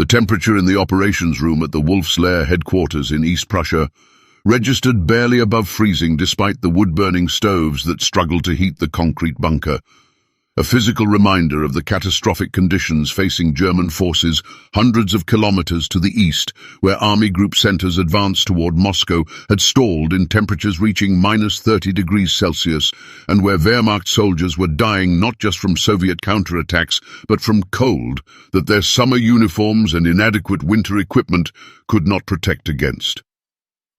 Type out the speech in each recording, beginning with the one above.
The temperature in the operations room at the Wolf's Lair headquarters in East Prussia registered barely above freezing despite the wood-burning stoves that struggled to heat the concrete bunker. A physical reminder of the catastrophic conditions facing German forces hundreds of kilometers to the east, where army group centers advanced toward Moscow had stalled in temperatures reaching -30 degrees Celsius, and where Wehrmacht soldiers were dying not just from Soviet counterattacks, but from cold that their summer uniforms and inadequate winter equipment could not protect against.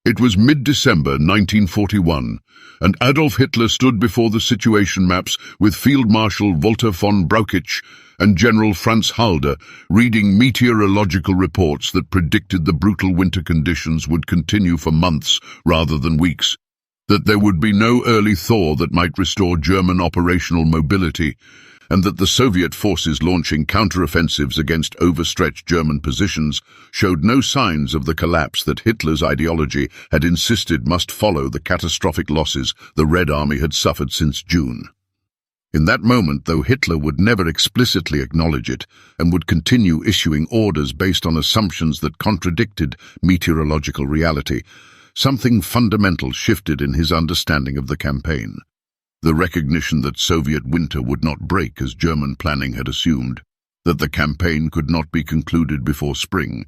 It was mid-December 1941, and Adolf Hitler stood before the situation maps with Field Marshal Walther von Brauchitsch and General Franz Halder reading meteorological reports that predicted the brutal winter conditions would continue for months rather than weeks, that there would be no early thaw that might restore German operational mobility, and that the Soviet forces launching counteroffensives against overstretched German positions showed no signs of the collapse that Hitler's ideology had insisted must follow the catastrophic losses the Red Army had suffered since June. In that moment, though Hitler would never explicitly acknowledge it and would continue issuing orders based on assumptions that contradicted meteorological reality, something fundamental shifted in his understanding of the campaign. The recognition that Soviet winter would not break as German planning had assumed, that the campaign could not be concluded before spring,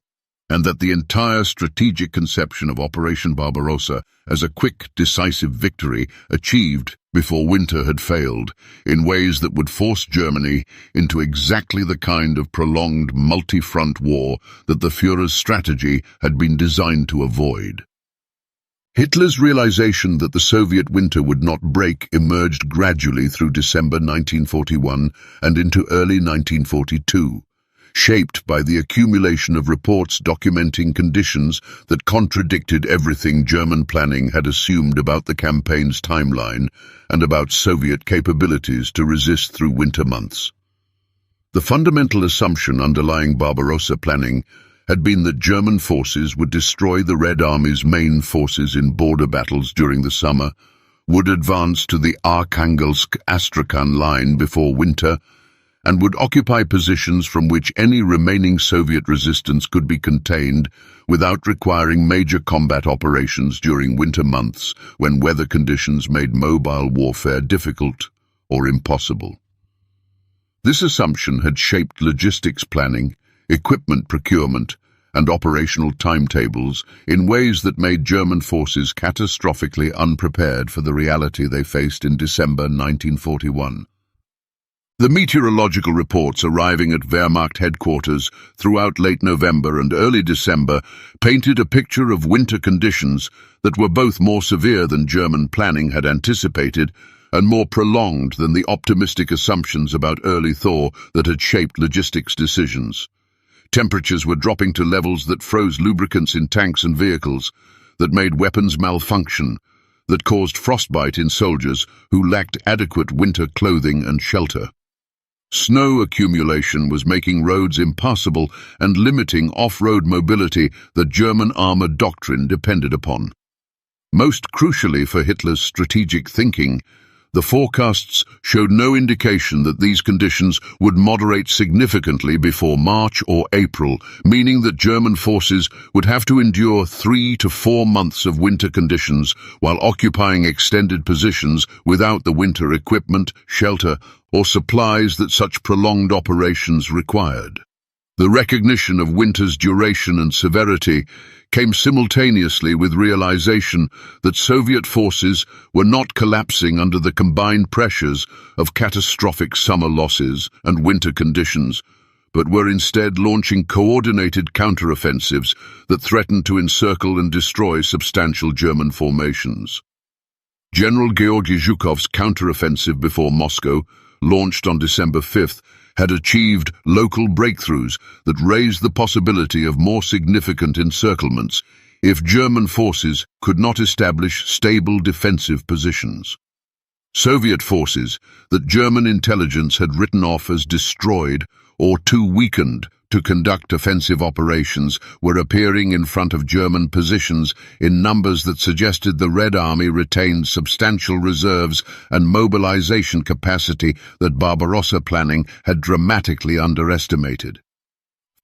and that the entire strategic conception of Operation Barbarossa as a quick, decisive victory achieved before winter had failed, in ways that would force Germany into exactly the kind of prolonged multi-front war that the Führer's strategy had been designed to avoid. Hitler's realization that the Soviet winter would not break emerged gradually through December 1941 and into early 1942, shaped by the accumulation of reports documenting conditions that contradicted everything German planning had assumed about the campaign's timeline and about Soviet capabilities to resist through winter months. The fundamental assumption underlying Barbarossa planning had been that German forces would destroy the Red Army's main forces in border battles during the summer, would advance to the Arkhangelsk-Astrakhan line before winter, and would occupy positions from which any remaining Soviet resistance could be contained without requiring major combat operations during winter months when weather conditions made mobile warfare difficult or impossible. This assumption had shaped logistics planning, equipment procurement, and operational timetables in ways that made German forces catastrophically unprepared for the reality they faced in December 1941. The meteorological reports arriving at Wehrmacht headquarters throughout late November and early December painted a picture of winter conditions that were both more severe than German planning had anticipated and more prolonged than the optimistic assumptions about early thaw that had shaped logistics decisions. Temperatures were dropping to levels that froze lubricants in tanks and vehicles, that made weapons malfunction, that caused frostbite in soldiers who lacked adequate winter clothing and shelter. Snow accumulation was making roads impassable and limiting off-road mobility that German armored doctrine depended upon. Most crucially for Hitler's strategic thinking, the forecasts showed no indication that these conditions would moderate significantly before March or April, meaning that German forces would have to endure 3 to 4 months of winter conditions while occupying extended positions without the winter equipment, shelter, or supplies that such prolonged operations required. The recognition of winter's duration and severity came simultaneously with realization that Soviet forces were not collapsing under the combined pressures of catastrophic summer losses and winter conditions, but were instead launching coordinated counteroffensives that threatened to encircle and destroy substantial German formations. General Georgy Zhukov's counteroffensive before Moscow, launched on December 5th, had achieved local breakthroughs that raised the possibility of more significant encirclements if German forces could not establish stable defensive positions. Soviet forces that German intelligence had written off as destroyed or too weakened to conduct offensive operations were appearing in front of German positions in numbers that suggested the Red Army retained substantial reserves and mobilization capacity that Barbarossa planning had dramatically underestimated.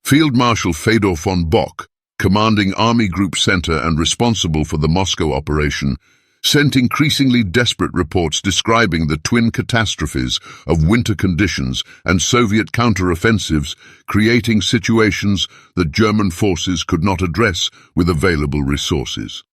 Field Marshal Fedor von Bock, commanding Army Group Center and responsible for the Moscow operation, sent increasingly desperate reports describing the twin catastrophes of winter conditions and Soviet counteroffensives, creating situations that German forces could not address with available resources.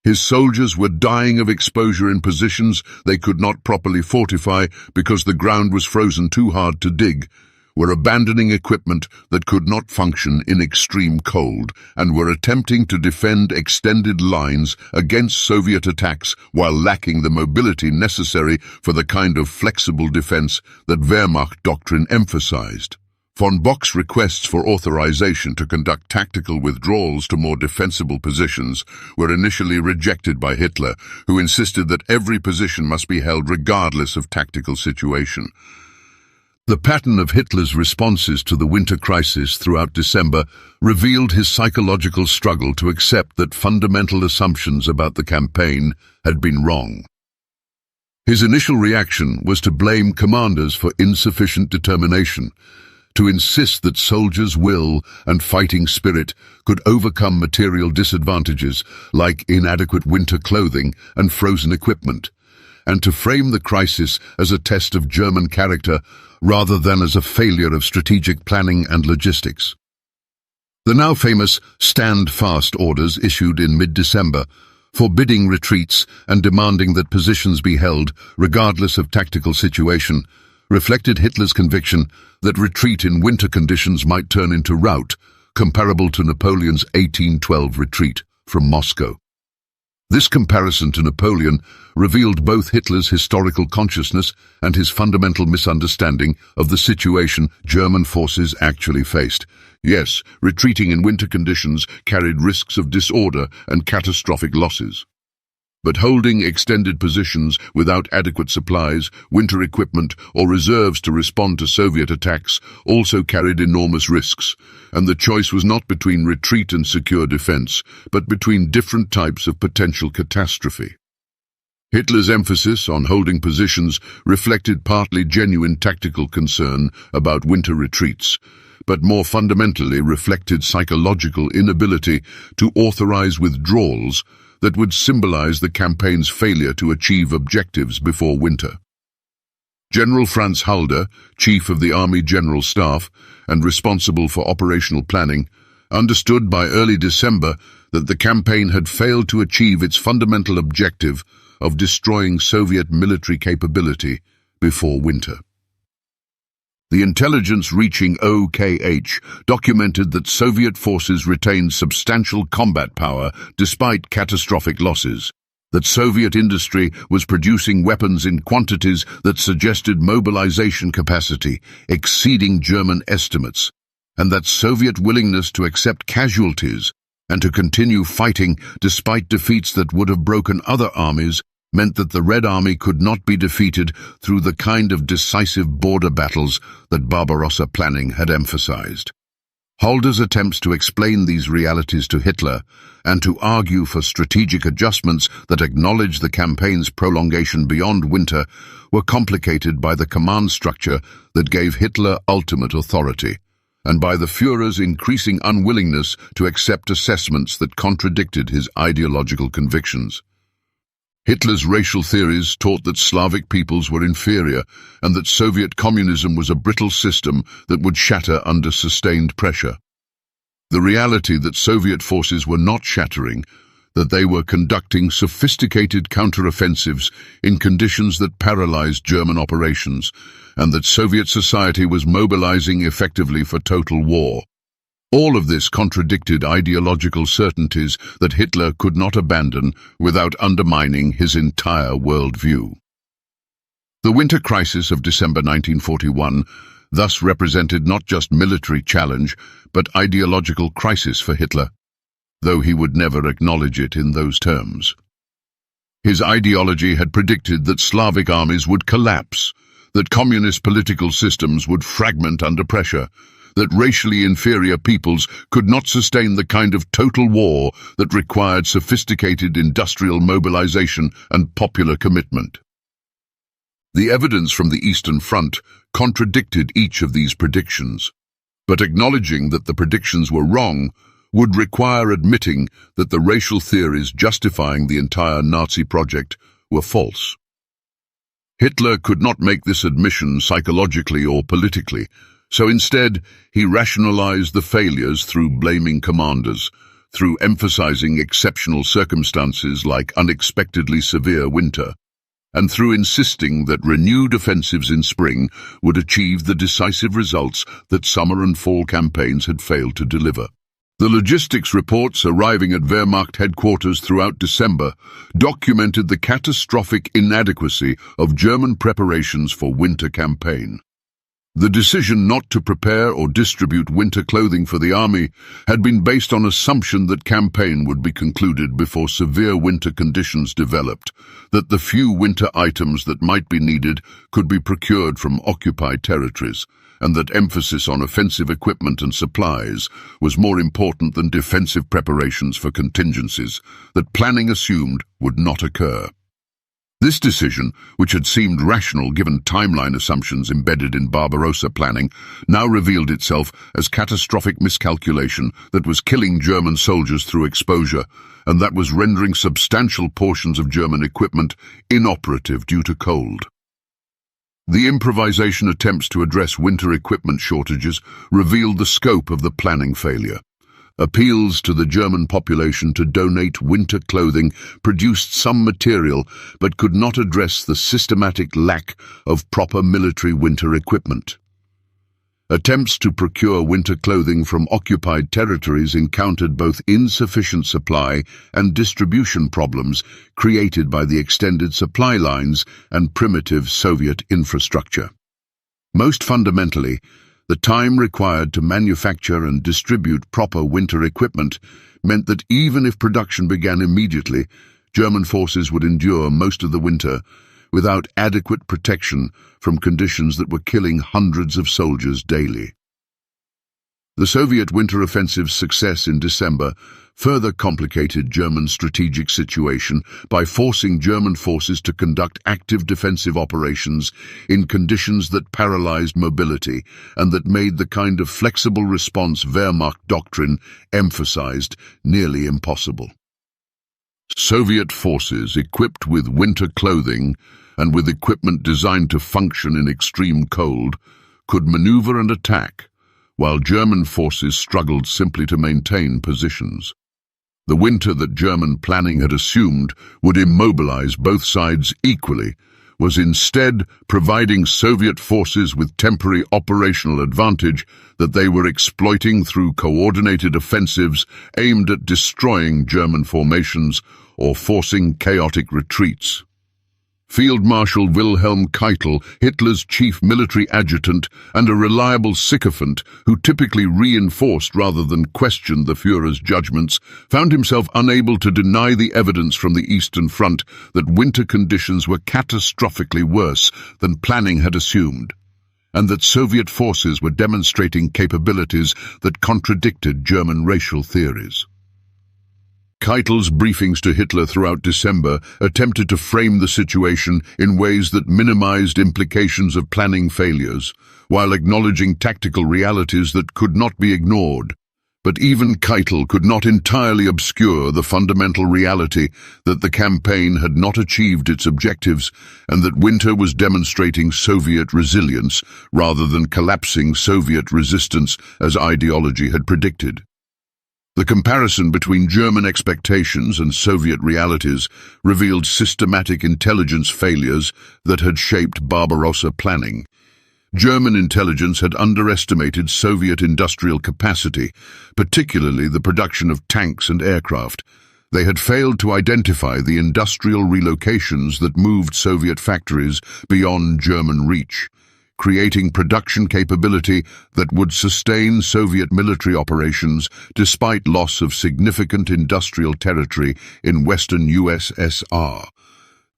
His soldiers were dying of exposure in positions they could not properly fortify because the ground was frozen too hard to dig, were abandoning equipment that could not function in extreme cold, and were attempting to defend extended lines against Soviet attacks while lacking the mobility necessary for the kind of flexible defense that Wehrmacht doctrine emphasized. Von Bock's requests for authorization to conduct tactical withdrawals to more defensible positions were initially rejected by Hitler, who insisted that every position must be held regardless of tactical situation. The pattern of Hitler's responses to the winter crisis throughout December revealed his psychological struggle to accept that fundamental assumptions about the campaign had been wrong. His initial reaction was to blame commanders for insufficient determination, to insist that soldiers' will and fighting spirit could overcome material disadvantages like inadequate winter clothing and frozen equipment, and to frame the crisis as a test of German character rather than as a failure of strategic planning and logistics. The now famous Stand Fast orders issued in mid-December, forbidding retreats and demanding that positions be held regardless of tactical situation, reflected Hitler's conviction that retreat in winter conditions might turn into rout, comparable to Napoleon's 1812 retreat from Moscow. This comparison to Napoleon revealed both Hitler's historical consciousness and his fundamental misunderstanding of the situation German forces actually faced. Yes, retreating in winter conditions carried risks of disorder and catastrophic losses. But holding extended positions without adequate supplies, winter equipment, or reserves to respond to Soviet attacks also carried enormous risks, and the choice was not between retreat and secure defense, but between different types of potential catastrophe. Hitler's emphasis on holding positions reflected partly genuine tactical concern about winter retreats, but more fundamentally reflected psychological inability to authorize withdrawals that would symbolize the campaign's failure to achieve objectives before winter. General Franz Halder, chief of the Army General Staff and responsible for operational planning, understood by early December that the campaign had failed to achieve its fundamental objective of destroying Soviet military capability before winter. The intelligence reaching OKH documented that Soviet forces retained substantial combat power despite catastrophic losses, that Soviet industry was producing weapons in quantities that suggested mobilization capacity exceeding German estimates, and that Soviet willingness to accept casualties and to continue fighting despite defeats that would have broken other armies meant that the Red Army could not be defeated through the kind of decisive border battles that Barbarossa planning had emphasized. Halder's attempts to explain these realities to Hitler and to argue for strategic adjustments that acknowledge the campaign's prolongation beyond winter were complicated by the command structure that gave Hitler ultimate authority, and by the Führer's increasing unwillingness to accept assessments that contradicted his ideological convictions. Hitler's racial theories taught that Slavic peoples were inferior and that Soviet communism was a brittle system that would shatter under sustained pressure. The reality that Soviet forces were not shattering, that they were conducting sophisticated counteroffensives in conditions that paralyzed German operations, and that Soviet society was mobilizing effectively for total war. All of this contradicted ideological certainties that Hitler could not abandon without undermining his entire worldview. The winter crisis of December 1941 thus represented not just military challenge, but ideological crisis for Hitler, though he would never acknowledge it in those terms. His ideology had predicted that Slavic armies would collapse, that communist political systems would fragment under pressure, that racially inferior peoples could not sustain the kind of total war that required sophisticated industrial mobilization and popular commitment. The evidence from the Eastern Front contradicted each of these predictions. But acknowledging that the predictions were wrong would require admitting that the racial theories justifying the entire Nazi project were false. Hitler could not make this admission psychologically or politically, so instead he rationalized the failures through blaming commanders, through emphasizing exceptional circumstances like unexpectedly severe winter, and through insisting that renewed offensives in spring would achieve the decisive results that summer and fall campaigns had failed to deliver. The logistics reports arriving at Wehrmacht headquarters throughout December documented the catastrophic inadequacy of German preparations for winter campaign. The decision not to prepare or distribute winter clothing for the army had been based on assumption that campaign would be concluded before severe winter conditions developed, that the few winter items that might be needed could be procured from occupied territories, and that emphasis on offensive equipment and supplies was more important than defensive preparations for contingencies that planning assumed would not occur. This decision, which had seemed rational given timeline assumptions embedded in Barbarossa planning, now revealed itself as catastrophic miscalculation that was killing German soldiers through exposure, and that was rendering substantial portions of German equipment inoperative due to cold. The improvisation attempts to address winter equipment shortages revealed the scope of the planning failure. Appeals to the German population to donate winter clothing produced some material but could not address the systematic lack of proper military winter equipment. Attempts to procure winter clothing from occupied territories encountered both insufficient supply and distribution problems created by the extended supply lines and primitive Soviet infrastructure. Most fundamentally, the time required to manufacture and distribute proper winter equipment meant that even if production began immediately, German forces would endure most of the winter without adequate protection from conditions that were killing hundreds of soldiers daily. The Soviet winter offensive's success in December further complicated German strategic situation by forcing German forces to conduct active defensive operations in conditions that paralyzed mobility and that made the kind of flexible response Wehrmacht doctrine emphasized nearly impossible. Soviet forces equipped with winter clothing and with equipment designed to function in extreme cold could maneuver and attack, while German forces struggled simply to maintain positions. The winter that German planning had assumed would immobilize both sides equally was instead providing Soviet forces with temporary operational advantage that they were exploiting through coordinated offensives aimed at destroying German formations or forcing chaotic retreats. Field Marshal Wilhelm Keitel, Hitler's chief military adjutant and a reliable sycophant who typically reinforced rather than questioned the Führer's judgments, found himself unable to deny the evidence from the Eastern Front that winter conditions were catastrophically worse than planning had assumed, and that Soviet forces were demonstrating capabilities that contradicted German racial theories. Keitel's briefings to Hitler throughout December attempted to frame the situation in ways that minimized implications of planning failures, while acknowledging tactical realities that could not be ignored. But even Keitel could not entirely obscure the fundamental reality that the campaign had not achieved its objectives and that winter was demonstrating Soviet resilience rather than collapsing Soviet resistance as ideology had predicted. The comparison between German expectations and Soviet realities revealed systematic intelligence failures that had shaped Barbarossa planning. German intelligence had underestimated Soviet industrial capacity, particularly the production of tanks and aircraft. They had failed to identify the industrial relocations that moved Soviet factories beyond German reach, creating production capability that would sustain Soviet military operations despite loss of significant industrial territory in Western USSR.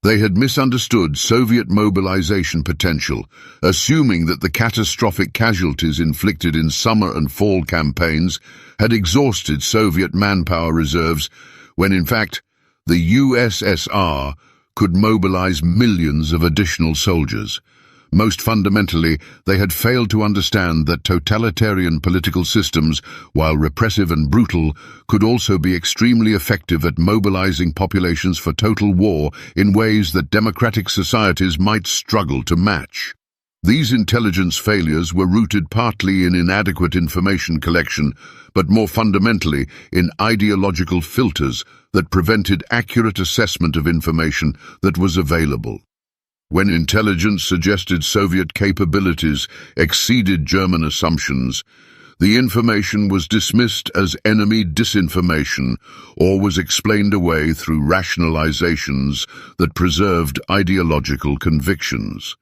They had misunderstood Soviet mobilization potential, assuming that the catastrophic casualties inflicted in summer and fall campaigns had exhausted Soviet manpower reserves, when in fact the USSR could mobilize millions of additional soldiers. Most fundamentally, they had failed to understand that totalitarian political systems, while repressive and brutal, could also be extremely effective at mobilizing populations for total war in ways that democratic societies might struggle to match. These intelligence failures were rooted partly in inadequate information collection, but more fundamentally in ideological filters that prevented accurate assessment of information that was available. When intelligence suggested Soviet capabilities exceeded German assumptions, the information was dismissed as enemy disinformation or was explained away through rationalizations that preserved ideological convictions.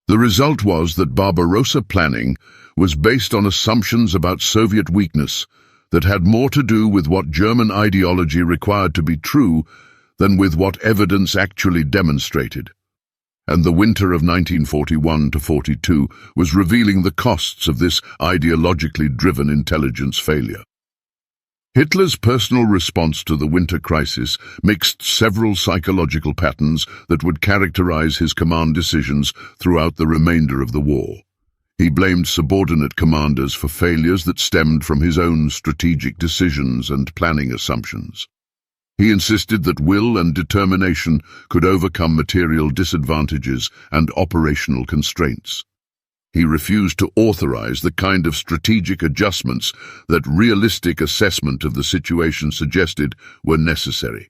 The result was that Barbarossa planning was based on assumptions about Soviet weakness that had more to do with what German ideology required to be true than with what evidence actually demonstrated. And the winter of 1941-42 was revealing the costs of this ideologically driven intelligence failure. Hitler's personal response to the winter crisis mixed several psychological patterns that would characterize his command decisions throughout the remainder of the war. He blamed subordinate commanders for failures that stemmed from his own strategic decisions and planning assumptions. He insisted that will and determination could overcome material disadvantages and operational constraints. He refused to authorize the kind of strategic adjustments that realistic assessment of the situation suggested were necessary.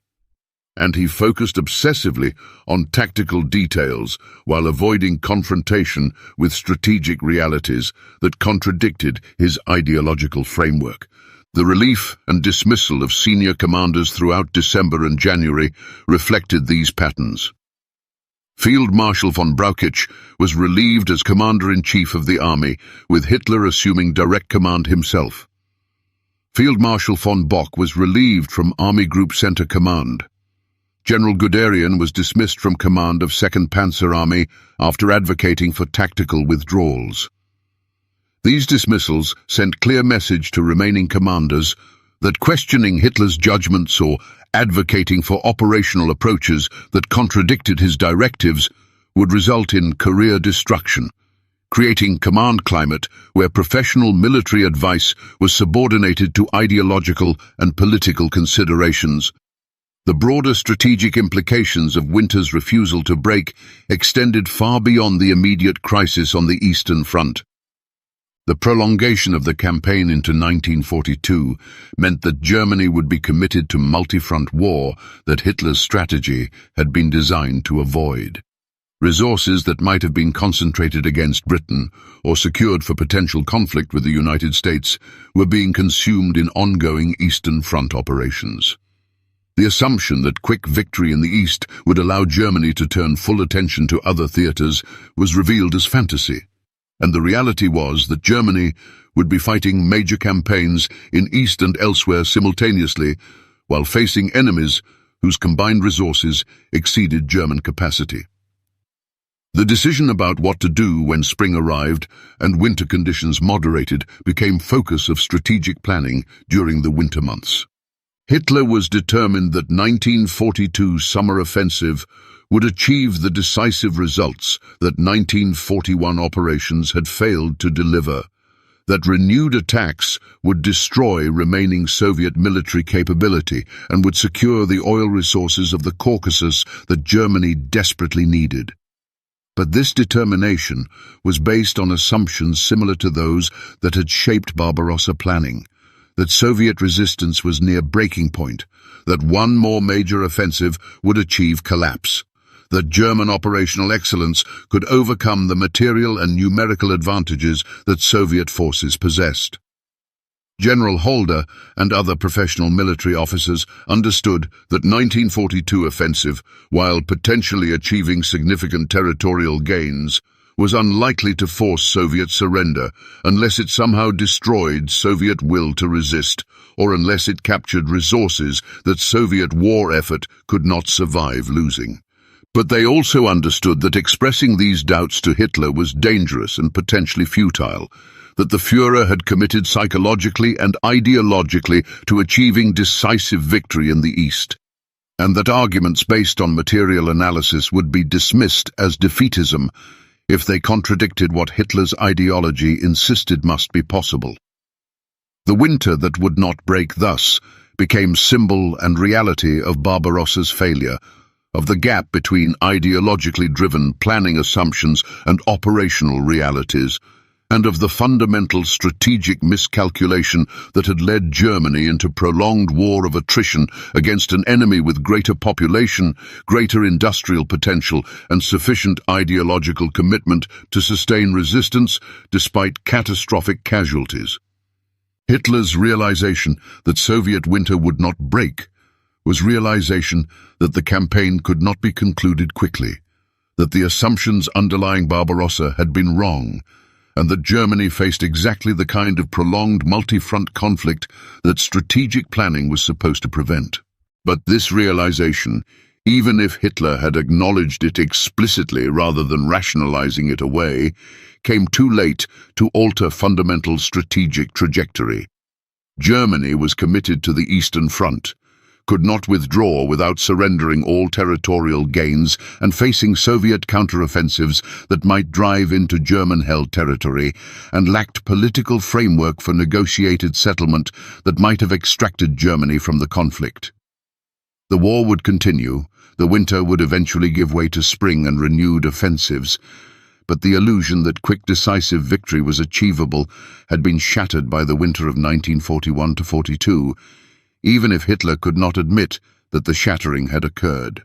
And he focused obsessively on tactical details while avoiding confrontation with strategic realities that contradicted his ideological framework. The relief and dismissal of senior commanders throughout December and January reflected these patterns. Field Marshal von Brauchitsch was relieved as Commander-in-Chief of the army, with Hitler assuming direct command himself. Field Marshal von Bock was relieved from Army Group Center Command. General Guderian was dismissed from command of 2nd Panzer Army after advocating for tactical withdrawals. These dismissals sent clear message to remaining commanders that questioning Hitler's judgments or advocating for operational approaches that contradicted his directives would result in career destruction, creating command climate where professional military advice was subordinated to ideological and political considerations. The broader strategic implications of winter's refusal to break extended far beyond the immediate crisis on the Eastern Front. The prolongation of the campaign into 1942 meant that Germany would be committed to multi-front war that Hitler's strategy had been designed to avoid. Resources that might have been concentrated against Britain or secured for potential conflict with the United States were being consumed in ongoing Eastern Front operations. The assumption that quick victory in the East would allow Germany to turn full attention to other theaters was revealed as fantasy. And the reality was that Germany would be fighting major campaigns in East and elsewhere simultaneously, while facing enemies whose combined resources exceeded German capacity. The decision about what to do when spring arrived and winter conditions moderated became focus of strategic planning during the winter months. Hitler was determined that 1942's summer offensive would achieve the decisive results that 1941 operations had failed to deliver, that renewed attacks would destroy remaining Soviet military capability and would secure the oil resources of the Caucasus that Germany desperately needed. But this determination was based on assumptions similar to those that had shaped Barbarossa planning, that Soviet resistance was near breaking point, that one more major offensive would achieve collapse, that German operational excellence could overcome the material and numerical advantages that Soviet forces possessed. General Halder and other professional military officers understood that 1942 offensive, while potentially achieving significant territorial gains, was unlikely to force Soviet surrender unless it somehow destroyed Soviet will to resist, or unless it captured resources that Soviet war effort could not survive losing. But they also understood that expressing these doubts to Hitler was dangerous and potentially futile, that the Führer had committed psychologically and ideologically to achieving decisive victory in the East, and that arguments based on material analysis would be dismissed as defeatism if they contradicted what Hitler's ideology insisted must be possible. The winter that would not break thus became symbol and reality of Barbarossa's failure, of the gap between ideologically driven planning assumptions and operational realities, and of the fundamental strategic miscalculation that had led Germany into prolonged war of attrition against an enemy with greater population, greater industrial potential, and sufficient ideological commitment to sustain resistance despite catastrophic casualties. Hitler's realization that Soviet winter would not break was realization that the campaign could not be concluded quickly, that the assumptions underlying Barbarossa had been wrong, and that Germany faced exactly the kind of prolonged multi-front conflict that strategic planning was supposed to prevent. But this realization, even if Hitler had acknowledged it explicitly rather than rationalizing it away, came too late to alter fundamental strategic trajectory. Germany was committed to the Eastern Front, could not withdraw without surrendering all territorial gains and facing Soviet counteroffensives that might drive into German-held territory, and lacked political framework for negotiated settlement that might have extracted Germany from the conflict. The war would continue, the winter would eventually give way to spring and renewed offensives, but the illusion that quick decisive victory was achievable had been shattered by the winter of 1941–42, even if Hitler could not admit that the shattering had occurred.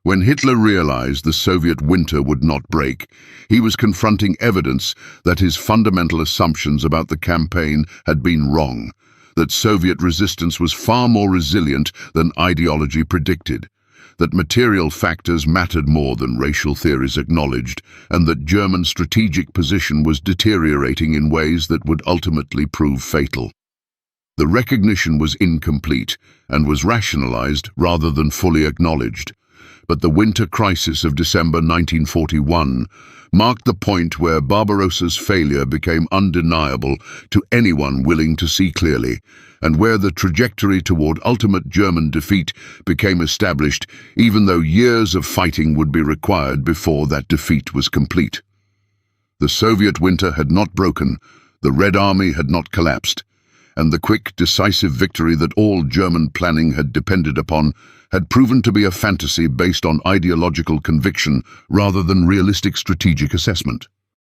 When Hitler realized the Soviet winter would not break, he was confronting evidence that his fundamental assumptions about the campaign had been wrong, that Soviet resistance was far more resilient than ideology predicted, that material factors mattered more than racial theories acknowledged, and that German strategic position was deteriorating in ways that would ultimately prove fatal. The recognition was incomplete and was rationalized rather than fully acknowledged, but the winter crisis of December 1941 marked the point where Barbarossa's failure became undeniable to anyone willing to see clearly, and where the trajectory toward ultimate German defeat became established, even though years of fighting would be required before that defeat was complete. The Soviet winter had not broken, the Red Army had not collapsed, and the quick, decisive victory that all German planning had depended upon had proven to be a fantasy based on ideological conviction rather than realistic strategic assessment.